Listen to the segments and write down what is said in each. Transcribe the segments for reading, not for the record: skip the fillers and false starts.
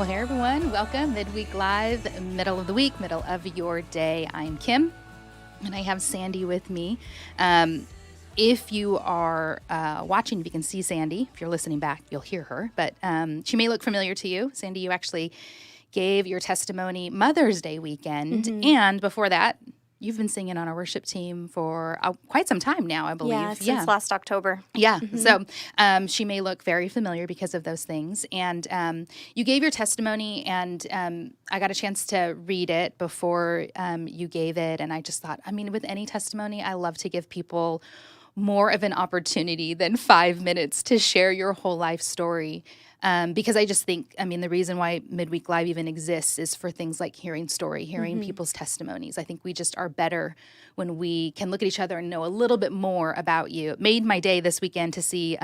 Well, hey everyone, welcome. Midweek Live, middle of the week, middle of your day. I'm Kim, and I have Sandy with me. If you are watching, you can see Sandy. If you're listening back, you'll hear her, but she may look familiar to you. Sandy, you actually gave your testimony Mother's Day weekend, and before that, you've been singing on our worship team for quite some time now, I believe. Yeah, since last October. Yeah. So she may look very familiar because of those things. And you gave your testimony, and I got a chance to read it before you gave it. And I just thought, with any testimony, I love to give people more of an opportunity than 5 minutes to share your whole life story. Because I just think, the reason why Midweek Live even exists is for things like hearing people's testimonies. I think we just are better when we can look at each other and know a little bit more about you. It made my day this weekend to see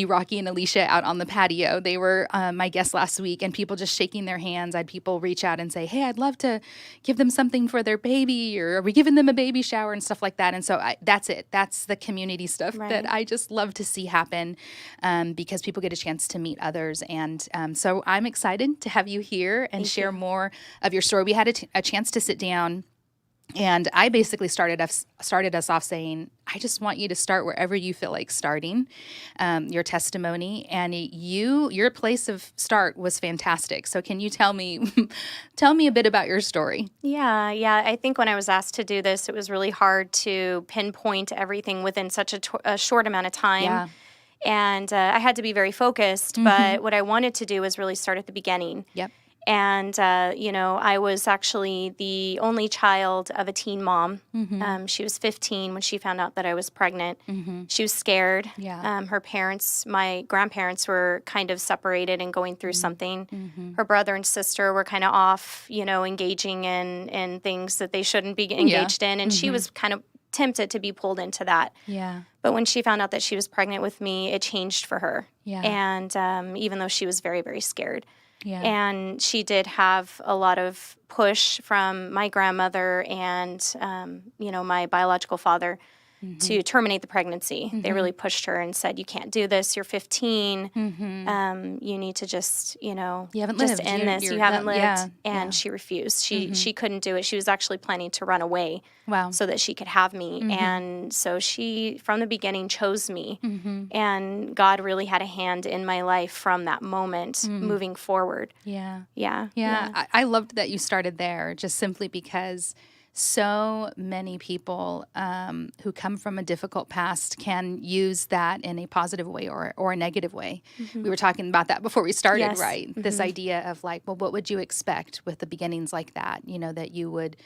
Rocky and Alicia out on the patio. They were my guests last week, and people just shaking their hands. I had people reach out and say, hey, I'd love to give them something for their baby, or are we giving them a baby shower and stuff like that. And so that's it. That's the community stuff that I just love to see happen because people get a chance to meet others. And so I'm excited to have you here and share more of your story. We had a chance to sit down, and I basically started us off saying, I just want you to start wherever you feel like starting your testimony. And your place of start was fantastic. So can you tell me a bit about your story? Yeah. I think when I was asked to do this, it was really hard to pinpoint everything within such a short amount of time. Yeah. And I had to be very focused, but what I wanted to do was really start at the beginning. Yep. And, I was actually the only child of a teen mom. She was 15 when she found out that I was pregnant. She was scared. Yeah. Her parents, my grandparents, were kind of separated and going through something. Her brother and sister were kind of off, engaging in things that they shouldn't be engaged in. And she was kind of tempted to be pulled into that. Yeah. But when she found out that she was pregnant with me, it changed for her. Yeah. And even though she was very, very scared. Yeah. And she did have a lot of push from my grandmother and, my biological father to terminate the pregnancy. They really pushed her and said, you can't do this. You're 15. You need to just, you haven't just lived. end this. You haven't lived. Yeah. And she refused. She couldn't do it. She was actually planning to run away. Wow. So that she could have me. And so she, from the beginning, chose me. And God really had a hand in my life from that moment moving forward. Yeah. Yeah. I loved that you started there, just simply because so many people who come from a difficult past can use that in a positive way or a negative way. We were talking about that before we started, right? This idea of like, well, what would you expect with the beginnings like that? That you would,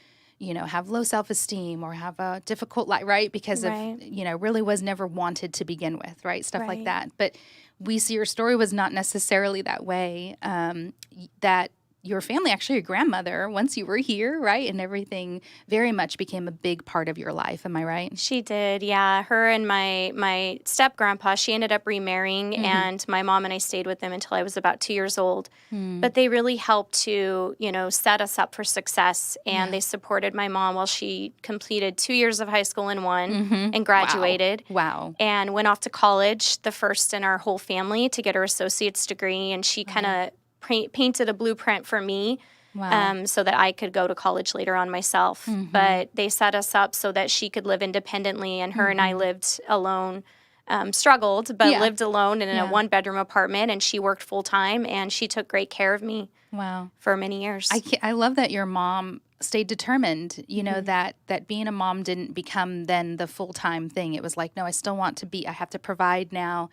have low self-esteem or have a difficult life, right? Because of, really was never wanted to begin with, right? Stuff like that. But we see your story was not necessarily that way, that your family, actually your grandmother, once you were here, right, and everything very much became a big part of your life. Am I right? She did, yeah. Her and my step-grandpa, she ended up remarrying, and my mom and I stayed with them until I was about 2 years old. But they really helped to, set us up for success, and they supported my mom while she completed 2 years of high school in one and graduated. Wow. And went off to college, the first in our whole family, to get her associate's degree, and she kind of painted a blueprint for me so that I could go to college later on myself. But they set us up so that she could live independently, and her and I lived alone, struggled, but lived alone in a one-bedroom apartment, and she worked full-time, and she took great care of me for many years. I love that your mom stayed determined, that being a mom didn't become then the full-time thing. It was like, no, I have to provide now.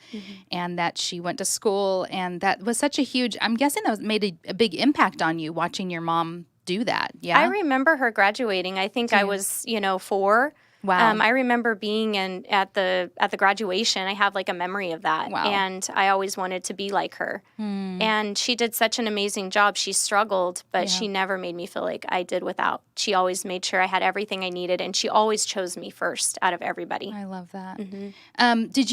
And that she went to school, and that was such a huge, I'm guessing that made a big impact on you watching your mom do that. Yeah. I remember her graduating. I think I was, 4. Wow. I remember being at the graduation. I have like a memory of that. Wow. And I always wanted to be like her. And she did such an amazing job. She struggled, but she never made me feel like I did without. She always made sure I had everything I needed, and she always chose me first out of everybody. I love that. Did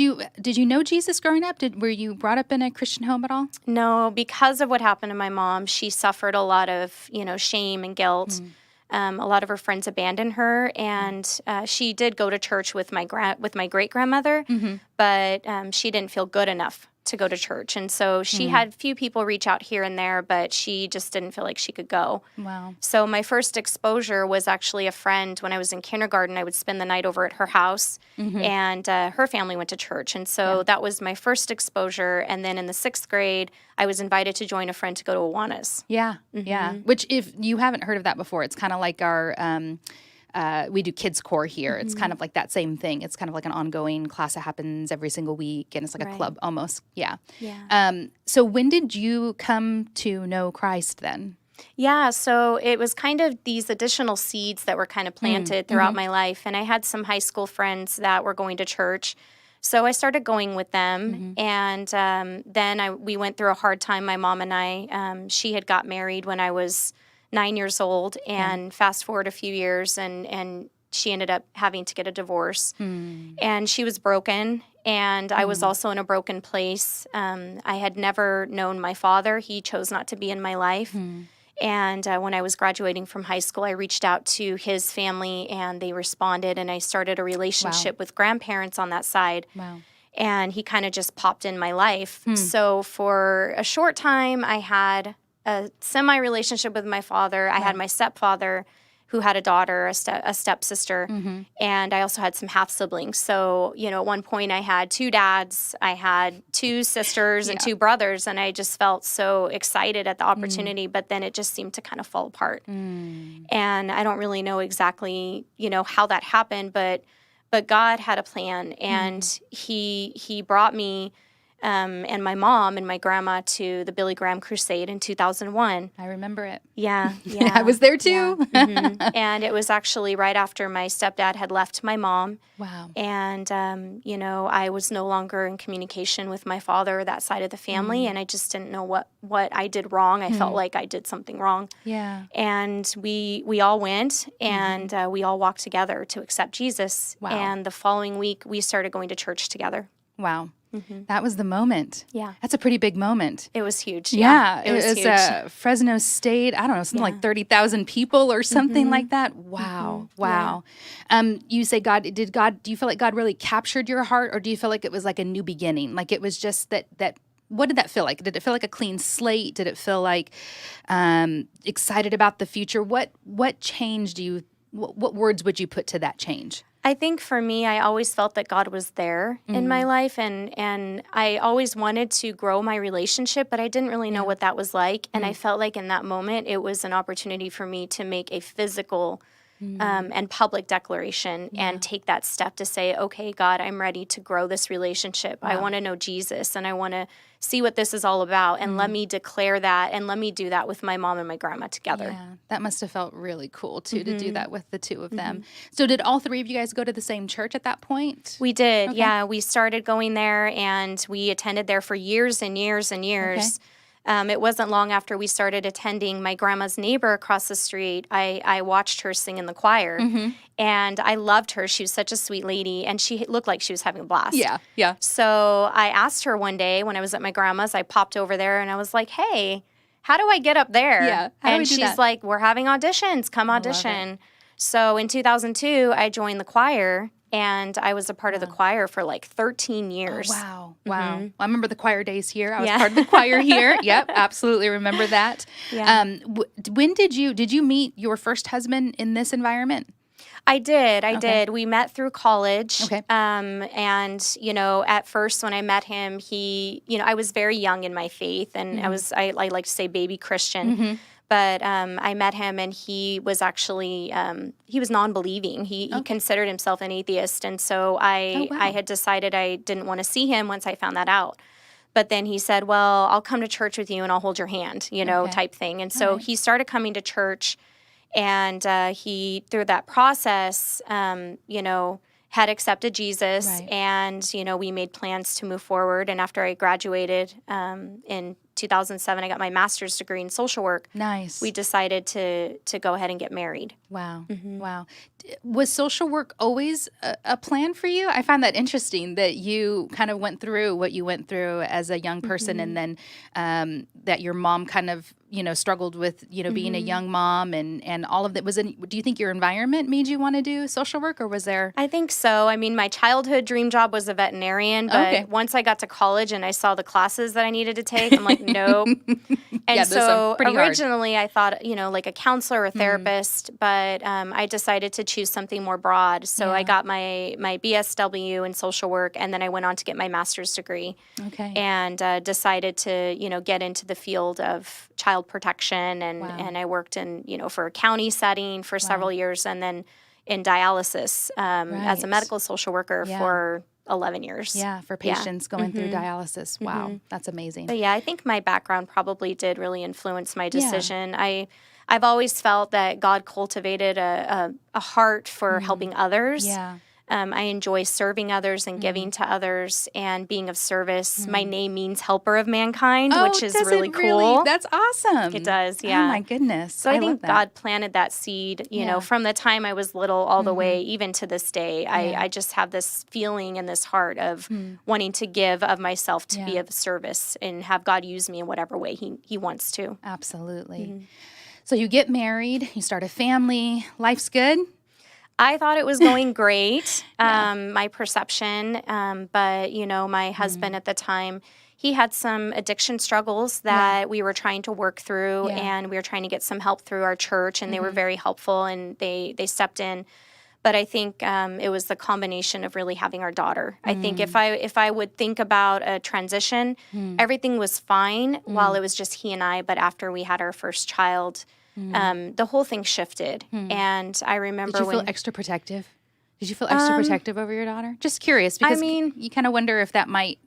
you know Jesus growing up? Were you brought up in a Christian home at all? No, because of what happened to my mom, she suffered a lot of, shame and guilt. A lot of her friends abandoned her, and she did go to church with my great grandmother, but she didn't feel good enough to go to church. And so she had few people reach out here and there, but she just didn't feel like she could go. Wow. So my first exposure was actually a friend. When I was in kindergarten, I would spend the night over at her house, and her family went to church. And so that was my first exposure. And then in the 6th grade, I was invited to join a friend to go to Awanas. Yeah, yeah. Which, if you haven't heard of that before, it's kind of like our we do kids corps here. It's kind of like that same thing. It's kind of like an ongoing class that happens every single week, and it's like a club almost. Yeah. So when did you come to know Christ then? Yeah, so it was kind of these additional seeds that were kind of planted throughout my life. And I had some high school friends that were going to church. So I started going with them. And then we went through a hard time, my mom and I. She had got married when I was 9 years old, and fast forward a few years, and she ended up having to get a divorce. And she was broken, and I was also in a broken place. I had never known my father. He chose not to be in my life. And when I was graduating from high school, I reached out to his family, and they responded, and I started a relationship with grandparents on that side. Wow. And he kind of just popped in my life. So for a short time, I had a semi-relationship with my father. I had my stepfather, who had a daughter, a stepsister, and I also had some half-siblings. So, at one point I had 2 dads, I had 2 sisters and 2 brothers, and I just felt so excited at the opportunity, but then it just seemed to kind of fall apart. And I don't really know exactly, how that happened, but God had a plan, and he brought me and my mom and my grandma to the Billy Graham Crusade in 2001. I remember it. Yeah. I was there too. And it was actually right after my stepdad had left my mom. Wow. And, I was no longer in communication with my father, that side of the family, and I just didn't know what I did wrong. I felt like I did something wrong. Yeah. And we all went, and we all walked together to accept Jesus. Wow. And the following week, we started going to church together. Wow. That was the moment. Yeah. That's a pretty big moment. It was huge. Yeah. It was huge. Fresno State, I don't know, something like 30,000 people or something like that. Wow. Wow. You say do you feel like God really captured your heart, or do you feel like it was like a new beginning? Like it was just that what did that feel like? Did it feel like a clean slate? Did it feel like excited about the future? What changed you? What words would you put to that change? I think for me, I always felt that God was there in my life, and I always wanted to grow my relationship, but I didn't really know what that was like. And I felt like in that moment, it was an opportunity for me to make a physical and public declaration and take that step to say, okay, God, I'm ready to grow this relationship. I want to know Jesus, and I want to see what this is all about, and let me declare that, and let me do that with my mom and my grandma together. Yeah, that must have felt really cool, too, to do that with the 2 of them. So did all 3 of you guys go to the same church at that point? We did, yeah. We started going there, and we attended there for years and years and years. It wasn't long after we started attending, my grandma's neighbor across the street, I watched her sing in the choir, and I loved her. She was such a sweet lady, and she looked like she was having a blast. Yeah. So I asked her one day when I was at my grandma's, I popped over there, and I was like, hey, how do I get up there? Yeah, how do we and do she's that? like, we're having auditions. Come audition. So in 2002, I joined the choir, and I was a part of the choir for like 13 years. Oh, wow. Well, I remember the choir days here. I was part of the choir here. Yep, absolutely remember that. Yeah. When did you meet your first husband in this environment? I did. We met through college. Okay. And, at first when I met him, I was very young in my faith, and I like to say baby Christian. But I met him, and he was actually, he was non-believing. He considered himself an atheist. And so I had decided I didn't want to see him once I found that out. But then he said, well, I'll come to church with you, and I'll hold your hand, type thing. And so he started coming to church, and he, through that process, had accepted Jesus. And, we made plans to move forward. And after I graduated in 2007, I got my master's degree in social work. Nice. We decided to go ahead and get married. Wow. Wow. Was social work always a plan for you? I find that interesting that you kind of went through what you went through as a young person, and then that your mom kind of, struggled with, being a young mom and all of that. Do you think your environment made you want to do social work, or was there? I think so. I mean, my childhood dream job was a veterinarian, but once I got to college and I saw the classes that I needed to take, I'm like, nope. And so originally I thought, like a counselor or therapist, but I decided to choose something more broad. So I got my BSW in social work, and then I went on to get my master's degree. Okay. And decided to, get into the field of child protection. And I worked in, for a county setting for several years, and then in dialysis as a medical social worker for 11 years. Yeah, for patients going through dialysis. Wow, that's amazing. But I think my background probably did really influence my decision. I've always felt that God cultivated a heart for helping others. Yeah. I enjoy serving others and giving to others and being of service. My name means helper of mankind, which is really cool. That's awesome. It does, yeah. Oh, my goodness. So I think God planted that seed, from the time I was little all the way, even to this day. I just have this feeling in this heart of wanting to give of myself to be of service and have God use me in whatever way He wants to. Absolutely. So you get married, you start a family, life's good? I thought it was going great, my perception, but, my husband at the time, he had some addiction struggles that we were trying to work through, and we were trying to get some help through our church, and they were very helpful, and they stepped in. But I think it was the combination of really having our daughter. I think if I would think about a transition, everything was fine while it was just he and I, but after we had our first child, the whole thing shifted. And I remember Did you feel extra protective? Did you feel extra protective over your daughter? Just curious, because you kind of wonder if that might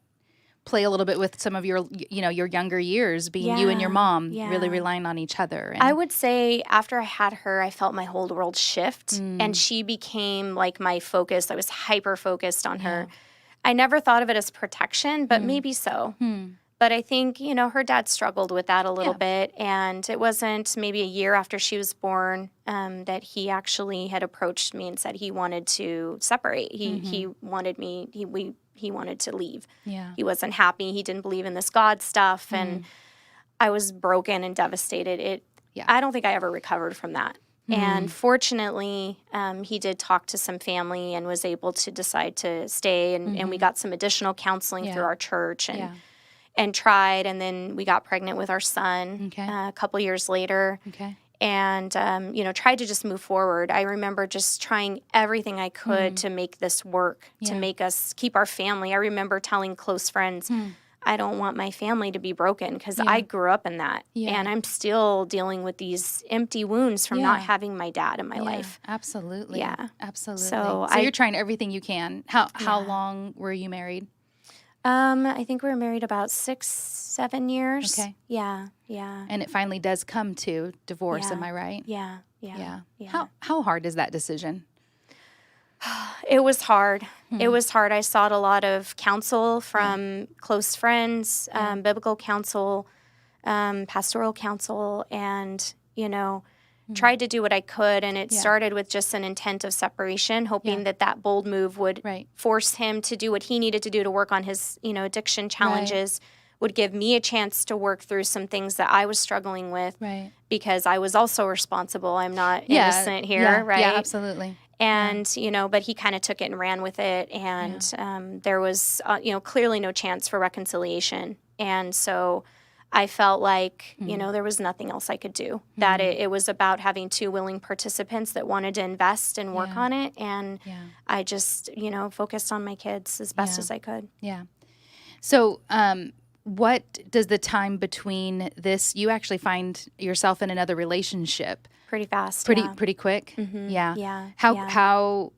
play a little bit with some of your, your younger years, being you and your mom really relying on each other. And I would say after I had her, I felt my whole world shift, and she became like my focus. I was hyper focused on her. I never thought of it as protection, but maybe so. But I think, her dad struggled with that a little bit, and it wasn't maybe a year after she was born that he actually had approached me and said he wanted to separate. He wanted me, he wanted to leave. Yeah. He wasn't happy. He didn't believe in this God stuff, and I was broken and devastated. I don't think I ever recovered from that. And fortunately, he did talk to some family and was able to decide to stay, and we got some additional counseling through our church, and tried, and then we got pregnant with our son a couple years later. And, tried to just move forward. I remember just trying everything I could to make this work, to make us keep our family. I remember telling close friends, I don't want my family to be broken, because I grew up in that. And I'm still dealing with these empty wounds from not having my dad in my life. Absolutely. Yeah. Absolutely. So you're trying everything you can. How long were you married? I think we were married about 6-7 years. Okay. Yeah. And it finally does come to divorce, am I right? Yeah. How hard is that decision? It was hard. It was hard. I sought a lot of counsel from close friends, biblical counsel, pastoral counsel, and, tried to do what I could, and it started with just an intent of separation, hoping that bold move would force him to do what he needed to do to work on his, addiction challenges, would give me a chance to work through some things that I was struggling with, because I was also responsible. I'm not innocent here, right? Yeah, absolutely. And, but he kind of took it and ran with it, and there was, clearly no chance for reconciliation. And so I felt like, there was nothing else I could do, that it was about having two willing participants that wanted to invest and work on it. And I just, focused on my kids as best as I could. Yeah. So what does the time between this, you actually find yourself in another relationship? Pretty fast. Pretty quick? Yeah. How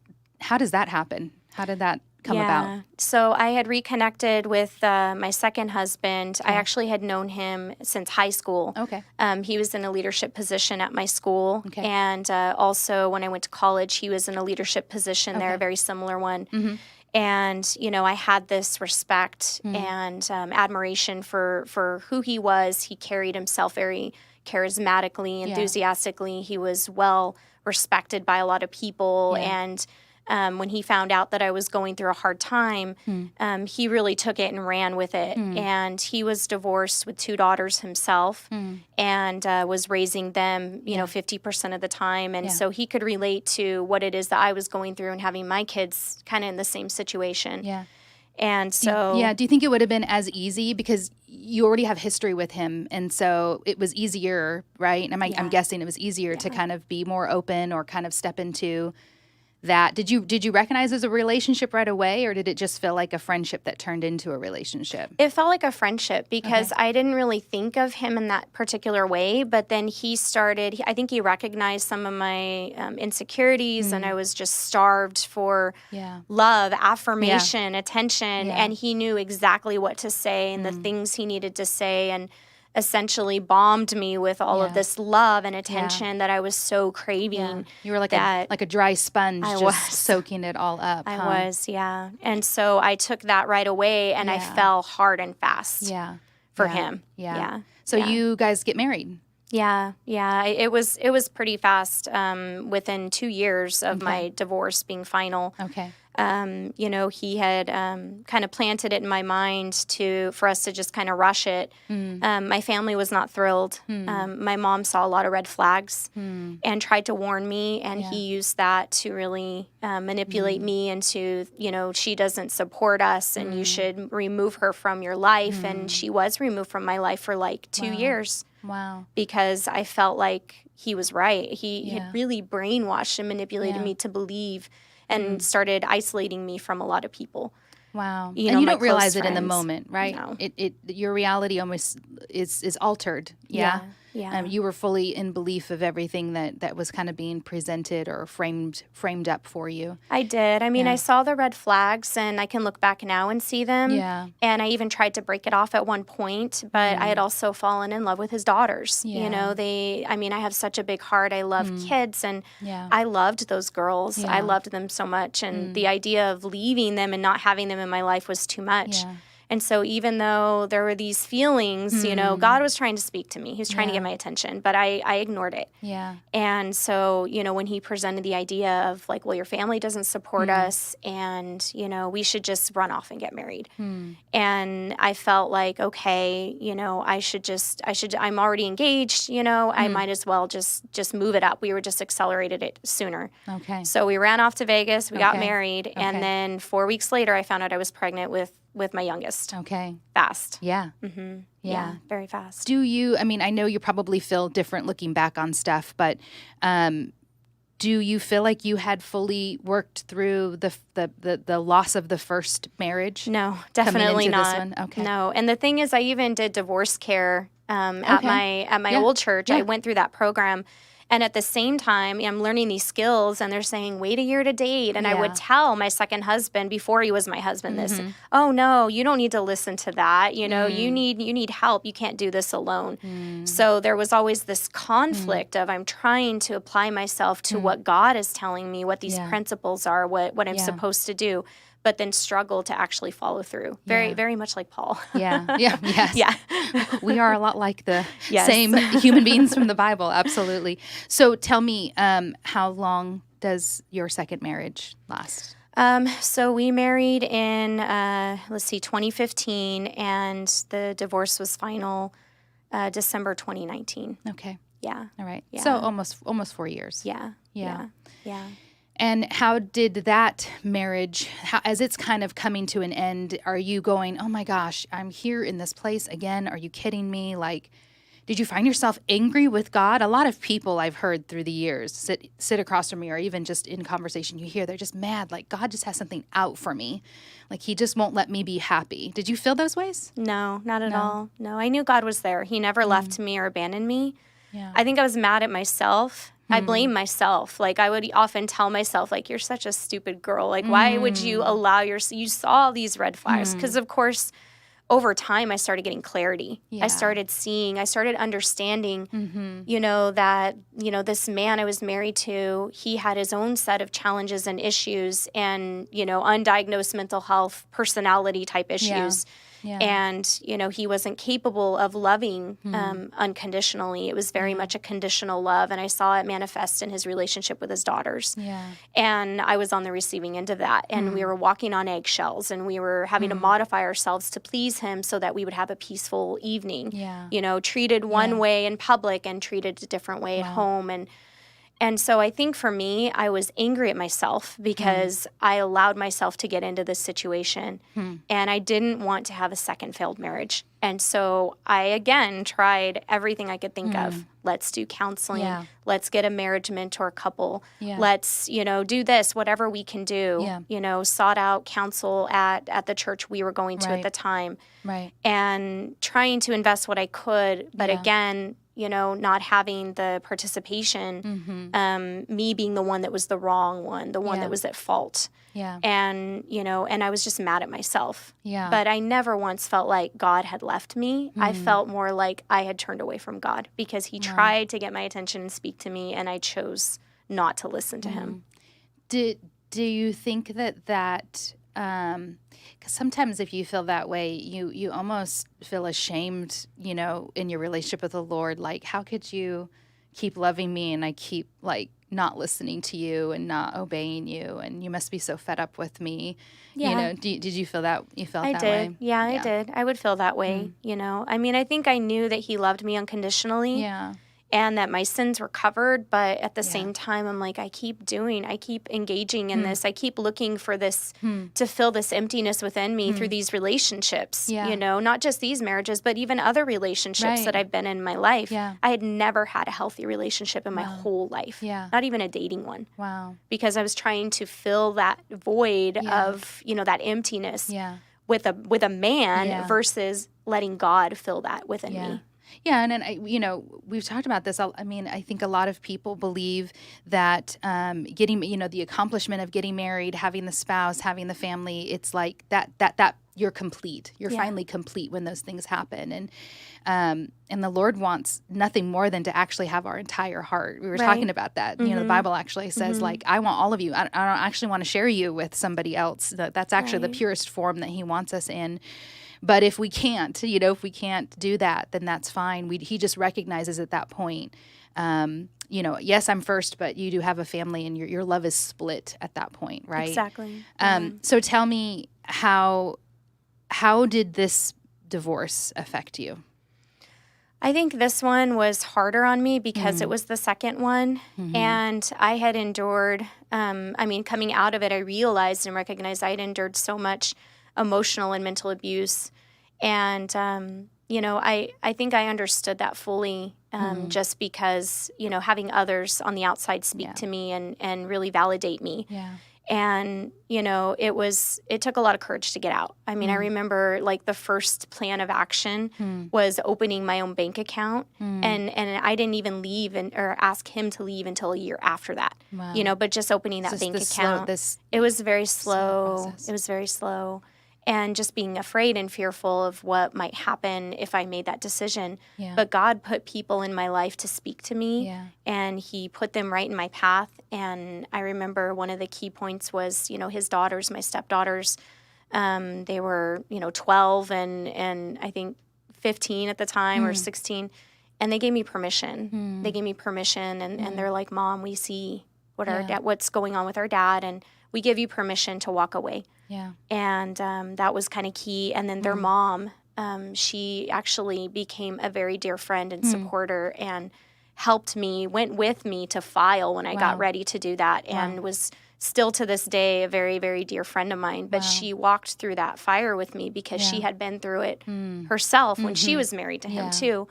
does that happen? How did that come about? So I had reconnected with my second husband. I actually had known him since high school. Okay. He was in a leadership position at my school. Okay. And also when I went to college, he was in a leadership position there, a very similar one. And, I had this respect and admiration for who he was. He carried himself very charismatically, enthusiastically. He was well respected by a lot of people, and when he found out that I was going through a hard time, he really took it and ran with it. And he was divorced with 2 daughters himself and was raising them, 50% of the time. And so he could relate to what it is that I was going through and having my kids kind of in the same situation. Yeah. And so... Do you think it would have been as easy because you already have history with him, and so it was easier, right? I'm guessing it was easier to kind of be more open or kind of step into that. Did you recognize it as a relationship right away, or did it just feel like a friendship that turned into a relationship? It felt like a friendship because I didn't really think of him in that particular way, but then he started, I think he recognized some of my insecurities, and I was just starved for love, affirmation, attention, and he knew exactly what to say and the things he needed to say, and essentially bombed me with all of this love and attention that I was so craving. Yeah. You were like a dry sponge, soaking it all up. I was. And so I took that right away, and I fell hard and fast for him. So you guys get married? Yeah. It was pretty fast. Within 2 years of my divorce being final. Okay. He had kind of planted it in my mind for us to just kind of rush it. My family was not thrilled. My mom saw a lot of red flags and tried to warn me, and he used that to really manipulate me into, she doesn't support us and you should remove her from your life. And she was removed from my life for like 2 years. Wow. Because I felt like he was right. He had really brainwashed and manipulated me to believe and started isolating me from a lot of people. Wow. And you don't realize it in the moment, right? No. Your reality almost is altered. Yeah. You were fully in belief of everything that was kind of being presented or framed up for you. I did. I saw the red flags, and I can look back now and see them. Yeah. And I even tried to break it off at one point, but I had also fallen in love with his daughters. Yeah. I have such a big heart. I love kids, and I loved those girls. Yeah. I loved them so much, and the idea of leaving them and not having them in my life was too much. Yeah. And so even though there were these feelings, God was trying to speak to me. He was trying to get my attention, but I ignored it. Yeah. And so, when he presented the idea of like, well, your family doesn't support us, and, we should just run off and get married. And I felt like, okay, I'm already engaged, I might as well just move it up. We were just accelerated it sooner. Okay. So we ran off to Vegas, we got married, and then 4 weeks later, I found out I was pregnant with my youngest. Okay. Fast. Yeah. Mm-hmm. Yeah. Very fast. Do you, I know you probably feel different looking back on stuff, but do you feel like you had fully worked through the loss of the first marriage? No, definitely not. This one? Okay. No. And the thing is, I even did divorce care at my old church. Yeah. I went through that program. And at the same time, I'm learning these skills, and they're saying, wait a year to date. And I would tell my second husband, before he was my husband, this, oh, no, you don't need to listen to that. You need help. You can't do this alone. So there was always this conflict of I'm trying to apply myself to what God is telling me, what these principles are, what I'm supposed to do, but then struggle to actually follow through. Very, very much like Paul. Yes. Yeah. We are a lot like the same human beings from the Bible, absolutely. So tell me, how long does your second marriage last? So we married in, 2015, and the divorce was final December 2019. Okay. Yeah. All right. Yeah. So almost 4 years. Yeah. And how did that marriage, as it's kind of coming to an end, are you going, oh my gosh, I'm here in this place again? Are you kidding me? Like, did you find yourself angry with God? A lot of people I've heard through the years sit across from me, or even just in conversation you hear, they're just mad. Like, God just has something out for me. Like, he just won't let me be happy. Did you feel those ways? No, not at all. No, I knew God was there. He never left me or abandoned me. Yeah. I think I was mad at myself. I blame myself. Like, I would often tell myself, like, you're such a stupid girl. Like, why would you allow you saw these red flags? Because, of course, over time, I started getting clarity. Yeah. I started understanding, that, this man I was married to, he had his own set of challenges and issues and, undiagnosed mental health, personality type issues. And, he wasn't capable of loving unconditionally. It was very much a conditional love, and I saw it manifest in his relationship with his daughters. And I was on the receiving end of that, and we were walking on eggshells, and we were having to modify ourselves to please him so that we would have a peaceful evening. Treated one way in public and treated a different way at home. And so I think for me, I was angry at myself because I allowed myself to get into this situation, and I didn't want to have a second failed marriage. And so I, again, tried everything I could think of. Let's do counseling. Let's get a marriage mentor couple. Let's, do this, whatever we can do. Sought out counsel at the church we were going to at the time. And trying to invest what I could, but again, not having the participation, me being the one that was the wrong one, the one that was at fault. And, and I was just mad at myself. But I never once felt like God had left me. I felt more like I had turned away from God because he tried to get my attention and speak to me, and I chose not to listen to him. Do you think that because sometimes if you feel that way, you almost feel ashamed, in your relationship with the Lord. Like, how could you keep loving me and I keep not listening to you and not obeying you, and you must be so fed up with me. Did you feel that? You felt that way? Yeah, I did. I would feel that way. I think I knew that he loved me unconditionally. And that my sins were covered, but at the same time, I'm like, I keep engaging in this. I keep looking for this, to fill this emptiness within me through these relationships, not just these marriages, but even other relationships that I've been in my life. I had never had a healthy relationship in my whole life, not even a dating one. Because I was trying to fill that void of, that emptiness with a man versus letting God fill that within me. Yeah, and we've talked about this. I think a lot of people believe that getting, the accomplishment of getting married, having the spouse, having the family, it's like that you're complete. You're finally complete when those things happen. And the Lord wants nothing more than to actually have our entire heart. We were talking about that. The Bible actually says, I want all of you. I don't actually want to share you with somebody else. That's actually the purest form that he wants us in. But if we can't, do that, then that's fine. He just recognizes at that point, yes, I'm first, but you do have a family, and your love is split at that point, right? Exactly. So tell me, how did this divorce affect you? I think this one was harder on me because it was the second one, and I had endured, coming out of it, I realized and recognized I had endured so much emotional and mental abuse. And, I think I understood that fully just because, having others on the outside speak to me and really validate me. And, it took a lot of courage to get out. I remember the first plan of action was opening my own bank account. And I didn't even leave or ask him to leave until a year after that, but just opening that bank account. It was very slow. It was very slow. And just being afraid and fearful of what might happen if I made that decision. But God put people in my life to speak to me, and he put them right in my path. And I remember one of the key points was, his daughters, my stepdaughters, they were, 12 and I think 15 at the time or 16. And they gave me permission. They gave me permission, and they're like, Mom, we see what's going on with our dad, and we give you permission to walk away. And that was kind of key. And then their mom, she actually became a very dear friend and supporter, and helped me, went with me to file when I got ready to do that, and was still to this day a very, very dear friend of mine. But she walked through that fire with me because she had been through it herself when she was married to him too.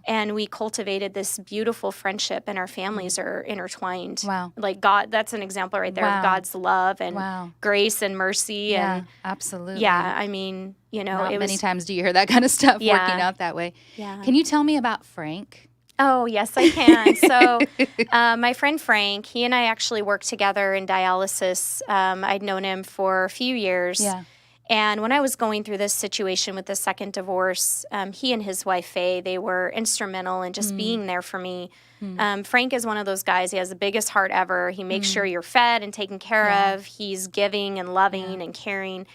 And we cultivated this beautiful friendship, and our families are intertwined. Like God, that's an example right there of God's love and grace and mercy. And absolutely. Not many times do you hear that kind of stuff working out that way. Can you tell me about Frank? Oh, yes, I can. So my friend Frank, he and I actually worked together in dialysis. I'd known him for a few years. And when I was going through this situation with the second divorce, he and his wife, Faye, they were instrumental in just being there for me. Frank is one of those guys. He has the biggest heart ever. He makes sure you're fed and taken care of. He's giving and loving and caring.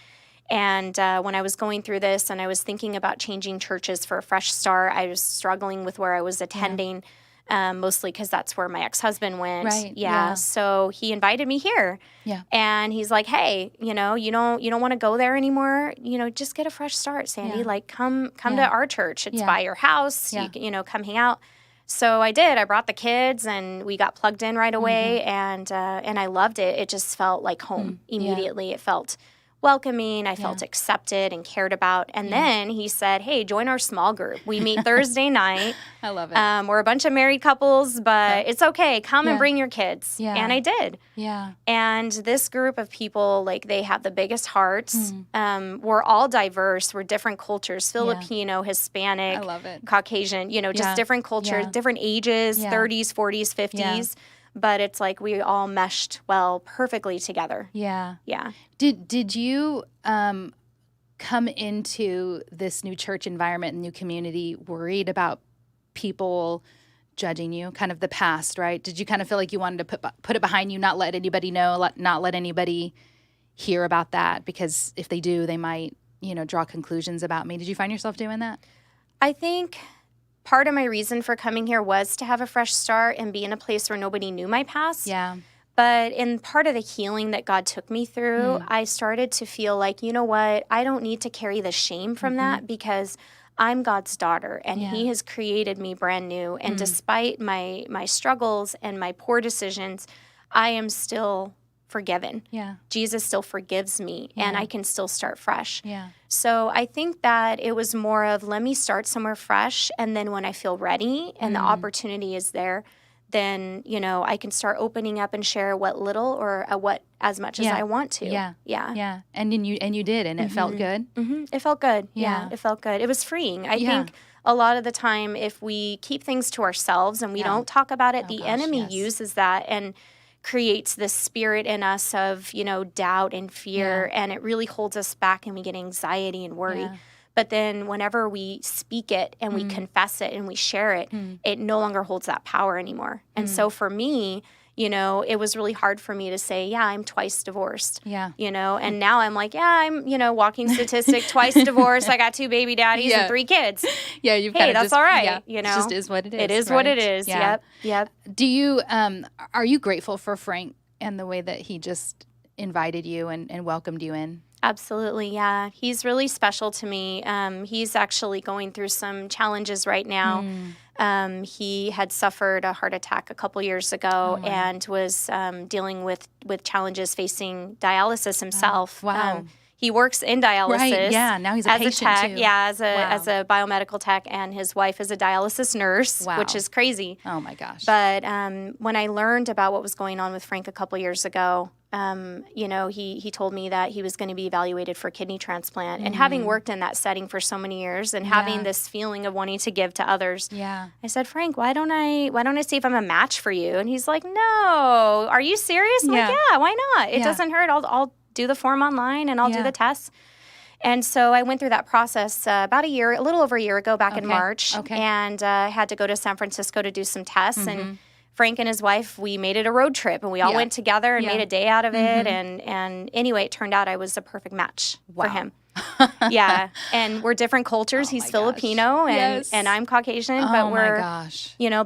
And when I was going through this and I was thinking about changing churches for a fresh start, I was struggling with where I was attending, mostly because that's where my ex-husband went. Right. Yeah. So he invited me here. Yeah. And he's like, hey, you don't want to go there anymore. Just get a fresh start, Sandy. Yeah. Like, come to our church. It's Yeah. by your house. Yeah. Come hang out. So I did. I brought the kids, and we got plugged in right away, and I loved it. It just felt like home immediately. It felt welcoming. I felt accepted and cared about. And then he said, hey, join our small group. We meet Thursday night. I love it. We're a bunch of married couples, but it's okay. Come and bring your kids. Yeah. And I did. Yeah. And this group of people, like, they have the biggest hearts. We're all diverse. We're different cultures, Filipino, Hispanic, I love it. Caucasian, just different cultures, different ages, 30s, 40s, 50s. Yeah. But it's like we all meshed perfectly together. Yeah. Yeah. Did you come into this new church environment and new community worried about people judging you, kind of the past, right? Did you kind of feel like you wanted to put it behind you, not let anybody know, not let anybody hear about that? Because if they do, they might, draw conclusions about me. Did you find yourself doing that? I think part of my reason for coming here was to have a fresh start and be in a place where nobody knew my past. Yeah. But in part of the healing that God took me through, I started to feel like, you know what, I don't need to carry the shame from that, because I'm God's daughter, and He has created me brand new. And despite my struggles and my poor decisions, I am still forgiven. Yeah. Jesus still forgives me, and I can still start fresh. Yeah. So I think that it was more of, let me start somewhere fresh, and then when I feel ready and the opportunity is there, then, I can start opening up and share what little or as much as I want to. Yeah. Yeah. Yeah. And then you did, and it felt good. It felt good. Yeah. It felt good. It was freeing. I think a lot of the time, if we keep things to ourselves and we don't talk about it, the enemy uses that and creates this spirit in us of, doubt and fear, and it really holds us back, and we get anxiety and worry. Yeah. But then whenever we speak it and we confess it and we share it, it no longer holds that power anymore. And so for me, it was really hard for me to say, yeah, I'm twice divorced. Yeah. And now I'm like, yeah, I'm, walking statistic, twice divorced. I got 2 baby daddies and 3 kids. Yeah, you've Hey, kind of that's just, all right. Yeah, It it just is what it is. It is right? what it is. Yeah. Yep. Do you are you grateful for Frank and the way that he just invited you and welcomed you in? Absolutely, yeah. He's really special to me. He's actually going through some challenges right now. He had suffered a heart attack a couple years ago and was dealing with challenges facing dialysis himself. Wow. He works in dialysis. Right, yeah. Now he's a as patient a tech, too. Yeah, as Wow. a biomedical tech, and his wife is a dialysis nurse, Wow. which is crazy. Oh my gosh. But when I learned about what was going on with Frank a couple years ago, he told me that he was going to be evaluated for kidney transplant. And having worked in that setting for so many years and having this feeling of wanting to give to others, I said, Frank, why don't I see if I'm a match for you? And he's like, no, are you serious? I'm like, yeah, why not? It doesn't hurt. I'll do the form online and I'll do the tests. And so I went through that process a little over a year ago, back in March, and had to go to San Francisco to do some tests. And Frank and his wife, we made it a road trip, and we all went together and made a day out of it. And anyway, it turned out I was a perfect match for him. Yeah, and we're different cultures. He's Filipino, and I'm Caucasian, but we're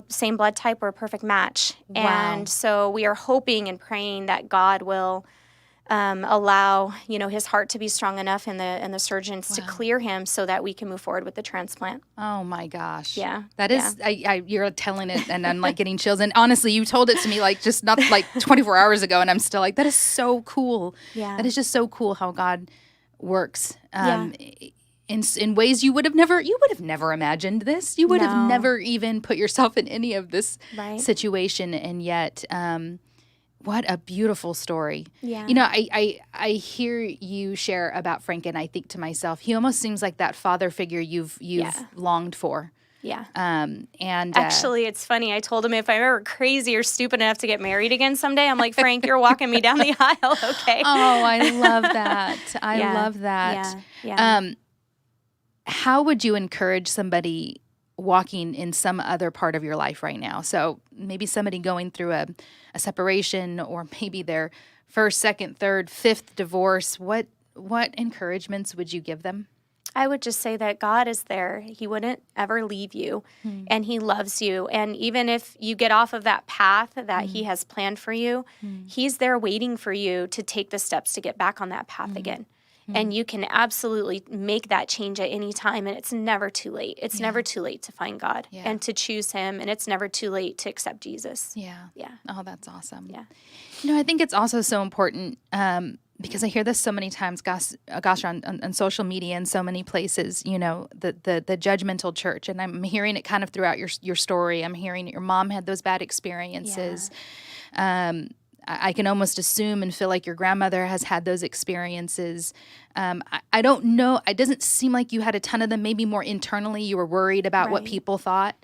same blood type. We're a perfect match. And so we are hoping and praying that God will allow his heart to be strong enough and the surgeons to clear him so that we can move forward with the transplant. Oh my gosh. Yeah. That is, you're telling it and I'm like getting chills. And honestly, you told it to me like just not like 24 hours ago. And I'm still like, that is so cool. Yeah. That is just so cool how God works. In ways you would have never imagined this. You would have never even put yourself in any of this situation. And yet, what a beautiful story. Yeah. I hear you share about Frank, and I think to myself, he almost seems like that father figure you've longed for. Yeah. And actually, it's funny. I told him if I'm ever crazy or stupid enough to get married again someday, I'm like, Frank, you're walking me down the aisle, okay? Oh, I love that. I love that. Yeah. How would you encourage somebody walking in some other part of your life right now? So maybe somebody going through a separation, or maybe their first, second, third, fifth divorce. What what encouragements would you give them? I would just say that God is there. He wouldn't ever leave you, and He loves you. And even if you get off of that path that He has planned for you, He's there waiting for you to take the steps to get back on that path again. And you can absolutely make that change at any time, and it's never too late. It's never too late to find God and to choose Him, and it's never too late to accept Jesus. Yeah. Oh, that's awesome. Yeah. I think it's also so important because I hear this so many times, gosh, on social media and so many places, the judgmental church. And I'm hearing it kind of throughout your story. I'm hearing that your mom had those bad experiences. I can almost assume and feel like your grandmother has had those experiences. I don't know. It doesn't seem like you had a ton of them. Maybe more internally, you were worried about what people thought.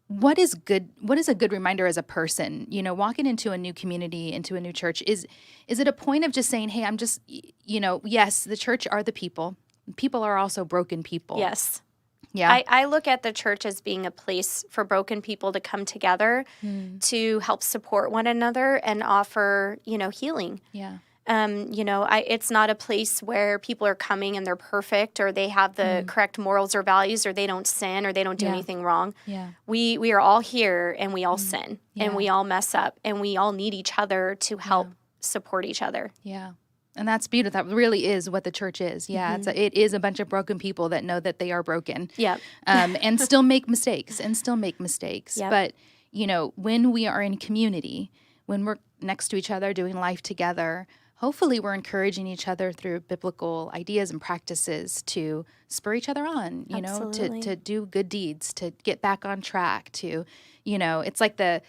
What is good? What is a good reminder as a person? Walking into a new community, into a new church, is it a point of just saying, "Hey, I'm just," yes, the church are the people. People are also broken people. Yes. Yeah. I look at the church as being a place for broken people to come together to help support one another and offer, healing. Yeah. It's not a place where people are coming and they're perfect or they have the correct morals or values or they don't sin or they don't do anything wrong. Yeah. We are all here and we all sin and we all mess up and we all need each other to help support each other. Yeah. And that's beautiful. That really is what the church is. Yeah, it is a bunch of broken people that know that they are broken. Yeah. And still make mistakes. Yep. But, when we are in community, when we're next to each other doing life together, hopefully we're encouraging each other through biblical ideas and practices to spur each other on, to do good deeds, to get back on track, it's like the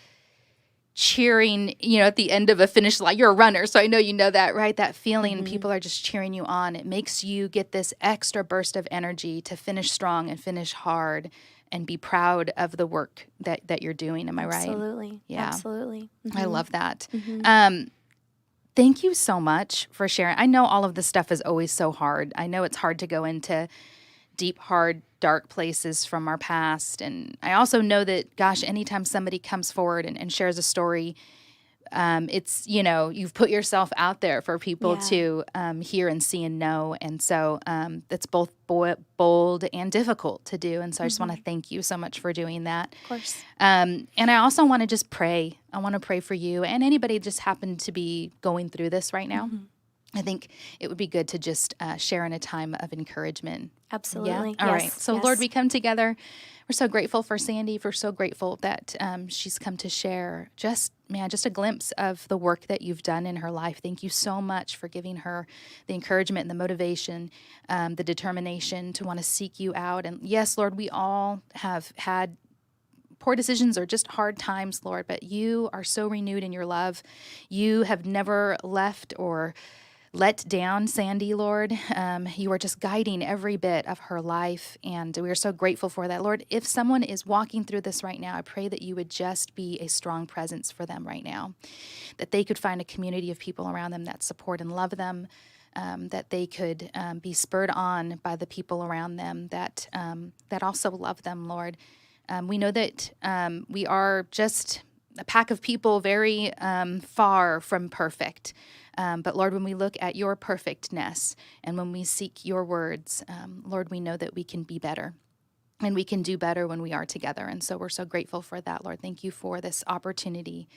cheering, at the end of a finish line. You're a runner, so I know you know that, right? That feeling, people are just cheering you on. It makes you get this extra burst of energy to finish strong and finish hard and be proud of the work that you're doing. Am I right? Absolutely. Yeah. Absolutely. I love that. Thank you so much for sharing. I know all of this stuff is always so hard. I know it's hard to go into deep, hard, dark places from our past. And I also know that, gosh, anytime somebody comes forward and shares a story, it's, you've put yourself out there for people to hear and see and know. And so that's both bold and difficult to do. And so I just want to thank you so much for doing that. Of course. And I also want to just pray. I want to pray for you and anybody just happened to be going through this right now. I think it would be good to just share in a time of encouragement. Absolutely. Yeah? All right. So, Lord, we come together. We're so grateful for Sandy. We're so grateful that she's come to share just a glimpse of the work that you've done in her life. Thank you so much for giving her the encouragement and the motivation, the determination to want to seek you out. And yes, Lord, we all have had poor decisions or just hard times, Lord, but you are so renewed in your love. You have never left or let down Sandy, Lord. You are just guiding every bit of her life, and we are so grateful for that. Lord, if someone is walking through this right now, I pray that you would just be a strong presence for them right now, that they could find a community of people around them that support and love them, that they could be spurred on by the people around them that also love them, Lord. We know that we are just a pack of people very far from perfect. But Lord, when we look at your perfectness and when we seek your words, Lord, we know that we can be better and we can do better when we are together. And so we're so grateful for that, Lord. Thank you for this opportunity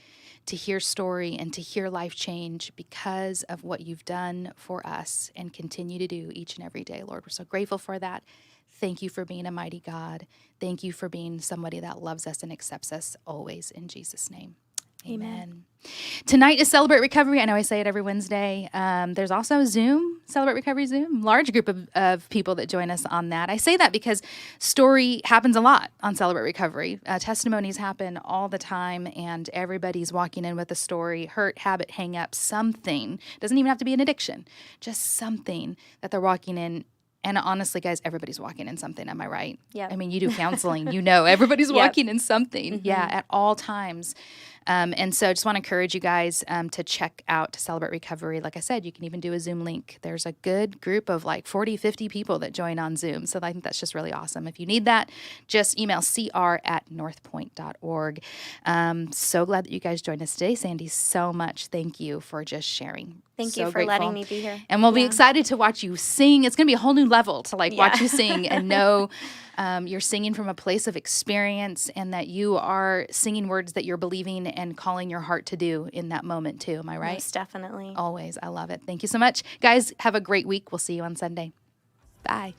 to hear story and to hear life change because of what you've done for us and continue to do each and every day, Lord. We're so grateful for that. Thank you for being a mighty God. Thank you for being somebody that loves us and accepts us always. In Jesus' name. Amen. Tonight is Celebrate Recovery. I know I say it every Wednesday. There's also Zoom, Celebrate Recovery Zoom, large group of people that join us on that. I say that because story happens a lot on Celebrate Recovery. Testimonies happen all the time, and everybody's walking in with a story, hurt, habit, hang up, something. Doesn't even have to be an addiction, just something that they're walking in. And honestly, guys, everybody's walking in something. Am I right? Yeah. I mean, you do counseling, everybody's walking in something. Yeah, at all times. And so I just want to encourage you guys to check out To Celebrate Recovery. Like I said, you can even do a Zoom link. There's a good group of like 40, 50 people that join on Zoom. So I think that's just really awesome. If you need that, just email cr@northpointe.org. So glad that you guys joined us today. Sandy, so much. Thank you for just sharing. Thank So you for grateful. letting me be here. And we'll be excited to watch you sing. It's going to be a whole new level to like watch you sing and know you're singing from a place of experience and that you are singing words that you're believing and calling your heart to do in that moment too. Am I right? Most definitely. Always. I love it. Thank you so much. Guys, have a great week. We'll see you on Sunday. Bye.